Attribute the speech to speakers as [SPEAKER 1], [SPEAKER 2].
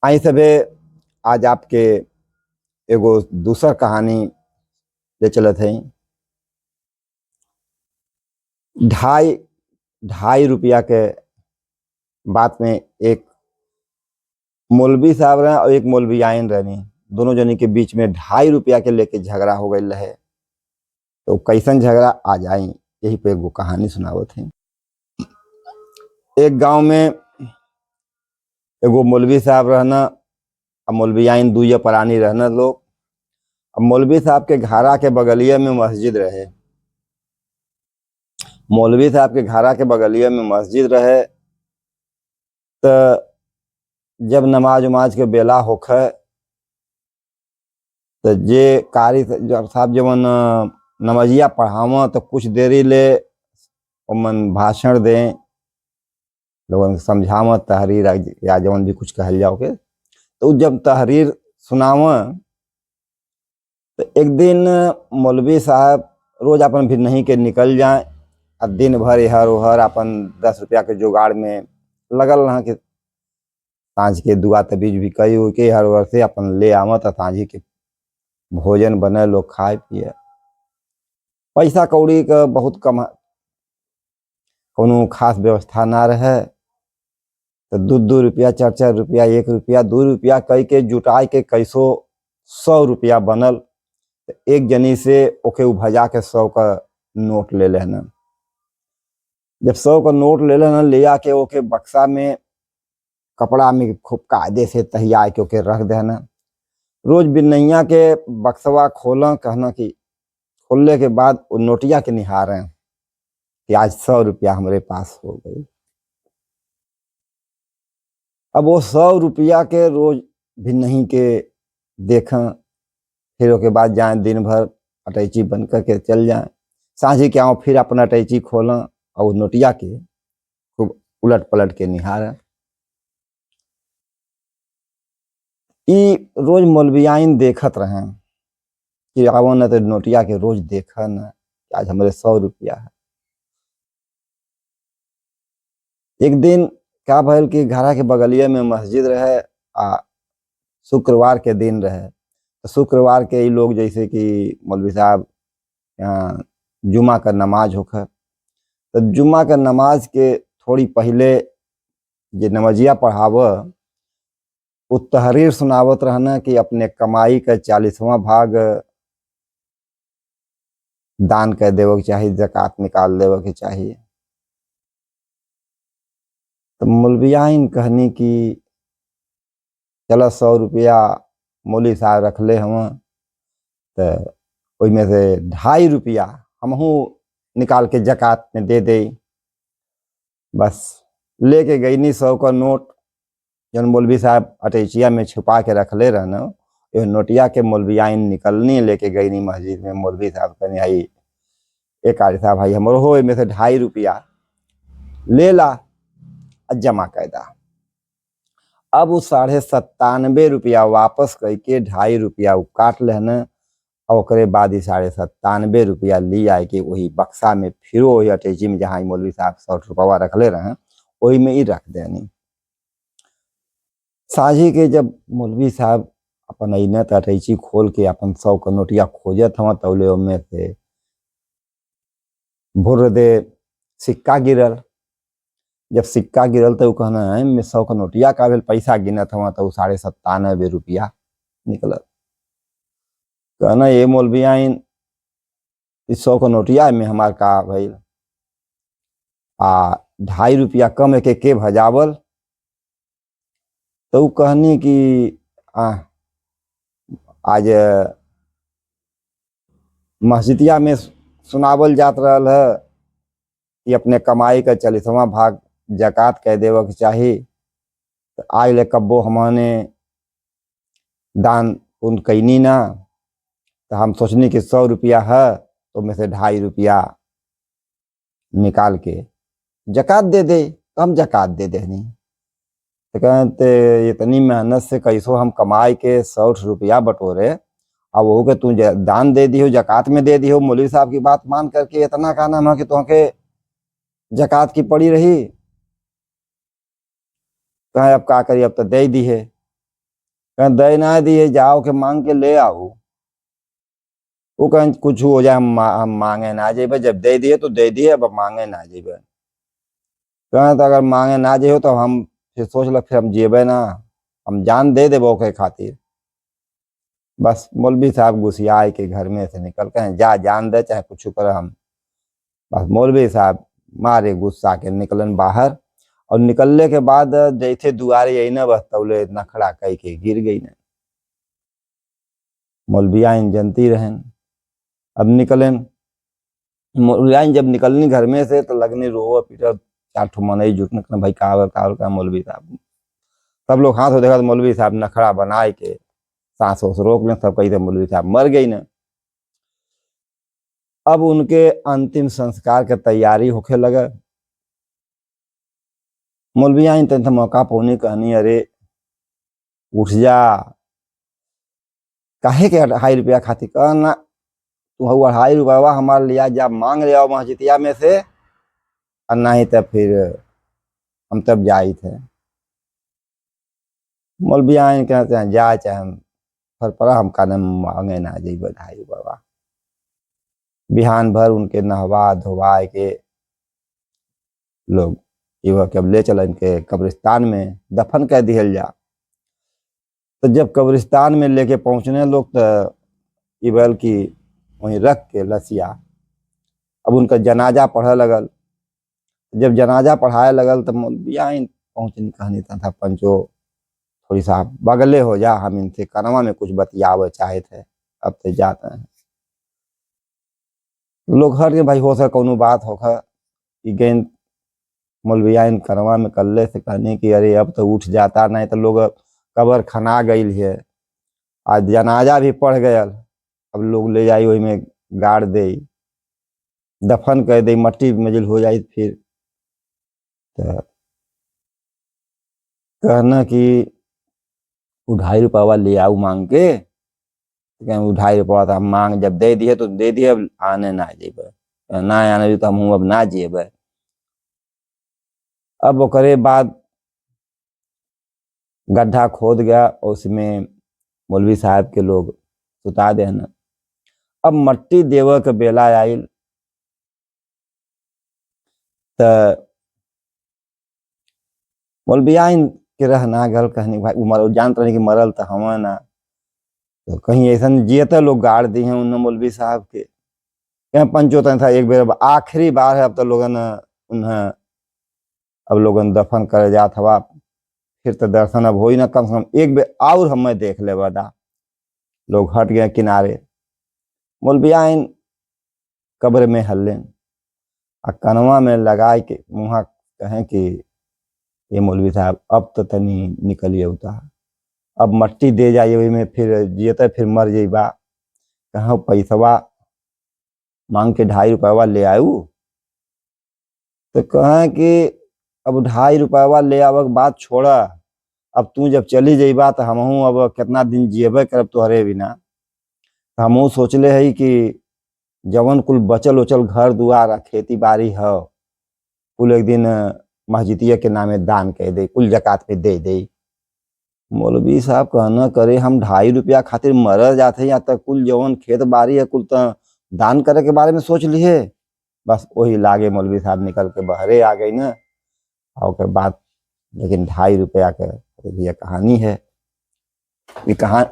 [SPEAKER 1] आई सभे आज आपके एगो दूसर कहानी ले चलत है। ढाई ढाई रुपया के बात में एक मौलवी साहब रहे और एक मौलवी आइन रहनी। दोनों जनी के बीच में 2.5 रुपया के लेके झगड़ा हो गई रहे। तो कैसन झगड़ा आ जाई यही पे एगो कहानी सुनावत है। एक गांव में एगो मौलवी साहब रहना और मौलवी आइन दुइया परानी रहना लोग। अब मौलवी साहब के घरा के बगलिया में मस्जिद रहे। मौलवी साहब के घरा के बगलिया में मस्जिद रहे। तो जब नमाज उमाज के बेला होखे तो जे कारी साहब जब नमाजिया पढ़ाव तो कुछ देरी ले उमन भाषण दें, लोगन समझाव तहरीर या जवन भी कुछ कहल जाओ के। तो जब तहरीर सुनाव तो एक दिन मौलवी साहब रोज अपन भिन्नही के निकल जाए और दिन भर इहर उहर अपन 10 रुपया के जुगाड़ में लगल रहा कि सांझ के दुआ तबीज भी कई हो के हर वर्ष से अपन ले आवत सांझी के भोजन बने लोग खाए पिए। पैसा कौड़ी का बहुत कम कोनो खास व्यवस्था ना रहे। तो 2 रुपया 4 रुपया 1 रुपया 2 रुपया कई के जुटाई के कैसो 100 रुपया बनल। तो एक जनी से ओके भजा के 100 का नोट ले लेना। जब 100 का नोट ले लेना ले आके ओके बक्सा में कपड़ा में खूब कायदे से तहिया के ओके रख देना। रोज बिन्नैया के बक्सवा खोला कहना कि खोलने के बाद वो नोटिया के निहारें कि आज 100 रुपया हमारे पास हो गई। अब वो 100 रुपया के रोज बिन्नही के देखा, फिर उसके बाद जाए दिन भर अटैची बन करके चल जाए। सांझी के आओ फिर अपना अटैची खोला और नोटिया के खूब उलट पलट के निहारें। ई रोज मौलवियाइन देखत रहे कि आवो न तो नोटिया के रोज देखा न आज हमारे 100 रुपया है। एक दिन क्या भल कि घरा के बगलिया में मस्जिद रहे आ शुक्रवार के दिन रहे। तो शुक्रवार के लोग जैसे कि मौलवी साहब यहाँ जुमा का नमाज होकर तो जुमा का नमाज के थोड़ी पहले जे नमाजिया पढ़ाव वो तहरीर सुनावत रहना कि अपने कमाई का 40वां भाग दान कर देवे के चाहिए, ज़कात निकाल देवे के चाहिए। तो मौलवियाइन कहनी कि चलो 100 रुपया मौलवी साहब रख ले हम तो में से 2.5 रुपया हमहू निकाल के ज़कात में दे दे। बस लेके गई नहीं 100 का नोट जन मौलवी साहब अटैचिया में छुपा के रख ले रहना। ये नोटिया के मौलवियाइन निकलनी लेके गई नहीं मस्जिद में। मौलवी साहब कहने आई एक कारी साहब भाई हमरो हो में से 2.5 रुपया ले ला जमा कैदा। अब वो 97.5 रुपया वापस करके 2.5 रुपया काट लेना और ओकरे बाद ही 97.5 रुपया ली आए कि वही बक्सा में फिर वही अटैची में जहाँ मौलवी साहब 100 रुपया रख ले रहे वही में ही रख देनी। साझी के जब मौलवी साहब अपन अने तो अटैची खोल के अपन 100 का नोटिया खोजत हवा तौले में से भुर दे सिक्का गिरल। जब सिक्का गिरल तो कहना है मैं 100 का नोटिया का भेल पैसा गिनत हवा तो 97.5 रुपया निकल। कहना ये मौलवियाइन 100 का नोटिया में हमार का भइल आ 2.5 रुपया कम के भजावल। तो कहनी कि आज मस्जिदिया में सुनावल जात रहल है कि अपने कमाई का 40वां भाग ज़कात कह देवे के चाहिए। तो आज ले कब्बो हमने दान पुण्य कैनी ना। तो हम सोचनी कि 100 रुपया है तो में से 2.5 रुपया निकाल के ज़कात दे दे। तो हम ज़कात दे देनी। तो कहते इतनी मेहनत से कैसो हम कमाई के 100 रुपया बटोरे अब वो के तू दान दे दी हो ज़कात में दे दी हो। मौलवी साहब की बात मान करके इतना कहना है कि तुमके ज़कात की पड़ी रही। कहे अब का करी अब तो दे दी है। कहें दे ना दिए, जाओ के मांग के ले आओ। वो कहें कुछ हो जाए, हम मांगे ना जेबे, जब दे दिए तो दे दिए, अब मांगे ना जेबे। कहें तो अगर मांगे ना जे हो तो हम फिर सोच लग, फिर हम जेबे ना, हम जान दे देबो के खातिर। बस मौलवी साहब गुस्सियाए के घर में से निकल के जा, जान दे चाहे कुछ कर हम। बस मौलवी साहब मारे गुस्सा के निकलन बाहर, और निकलने के बाद जैसे दुआरे यही ना, बस तौले इतना खड़ा कह के गिर गई न। मौलविया जनती रहन। अब निकलन मौलविया जब निकलनी घर में से तो लगनी रो पीटा, चार ठो मन जुटने कहना, भाई का मौलवी साहब। सब लोग हाथ हो देखा तो मौलवी साहब नखड़ा बनाए के सांस वोस रोक लें, सब कही थे मौलवी साहब मर गई न। अब उनके अंतिम संस्कार के तैयारी होके लगा। मौलविया तन मौका पौनी कहनी, अरे उठ जा, काहे के 2.5 रुपया खातिर। कहना तू 2.5 रुपया हमारे लिया जा, मांग ले आओ मस्जिदिया में से, और नहीं तो फिर हम तब जाई थे। मौलविया कहते हैं जा, चाहे हम फर पड़ा, हम का मांगे ना जी 2.5 रुपया। बिहान भर उनके नहवा धोवा के लोग युवक अब ले चल इनके कब्रिस्तान में दफन कर दिया जा। तो जब कब्रिस्तान में लेके पहुंचने लोग, तो इबल की वहीं रख के लसिया, अब उनका जनाजा पढ़े लगल। जब जनाजा पढ़ाए लगल तो मौलविया पहुंचनी कहनी था पंचो, थोड़ी सा बगले हो जा, हम इनसे कनवा में कुछ बतियावे चाहे थे, अब तो जाते हैं। लोग हट के भाई हो सके कोनो बात होगा कि गेंद मौलविया कनवा में कल्ले से कहने की, अरे अब तो उठ जाता, नहीं तो लोग कबर खना गई है, आज जनाजा भी पढ़ गया, अब लोग ले जाई वही में गाड़ दे, दफन कर दे, मट्टी मजिल हो जाए। फिर तो कहना कि 2.5 रुपया ले आओ मांग के, 2.5 रुपया तो हम मांग जब दे दिए तो दे दिए, अब आने ना जेबे, ना आने तो हम अब ना जेबे। अब ओकरे बाद गड्ढा खोद गया, उसमें मौलवी साहब के लोग सुता देना। अब मट्टी देव के बेला आयल, तो मौलविया के रहना गल कहनी, भाई उमर जानते रहे कि मरल तो हम ना, तो कहीं ऐसा जियते लोग गाड़ दी हैं उन मौलवी साहब के। कहीं पंचोतन था एक बेर आखिरी बार है, अब तो लोगन उन्हें अब लोगन दफन करे जात हवा, फिर तो दर्शन अब हो ही ना, कम से कम एक बेर और हमें देख ले बदा। लोग हट गए किनारे, मौलविया कब्र में हल्ले, आ कनवा में लगाए के मुँह कहें कि ये मौलवी साहब अब तो तनी निकलिए उता, अब मट्टी दे जाइए वही में, फिर जियते फिर मर जाइबा, कहाँ पैसवा मांग के 2.5 रुपया ले आऊ। तो कहें कि अब 2.5 रुपया ले आवे के बात छोड़ा, अब तू जब चली जाइबा तो हमहू अब कितना दिन जियबे करब तोहरे बिना। हमहू सोचले है कि जवन कुल बचल उचल घर दुआर खेती बाड़ी है, कुल एक दिन मस्जिदिया के नामे दान कह दे, कुल जकात पे दे दे। मौलवी साहब कहना करे हम 2.5 रुपया खातिर मर जाते, या तक कुल जवन खेत बाड़ी है कुल तो दान करे के बारे में सोच लिए। बस वही लागे मौलवी साहब निकल के बहरे आ गई ना, और के बाद लेकिन 2.5 रुपया का ये कहानी है। ये कहा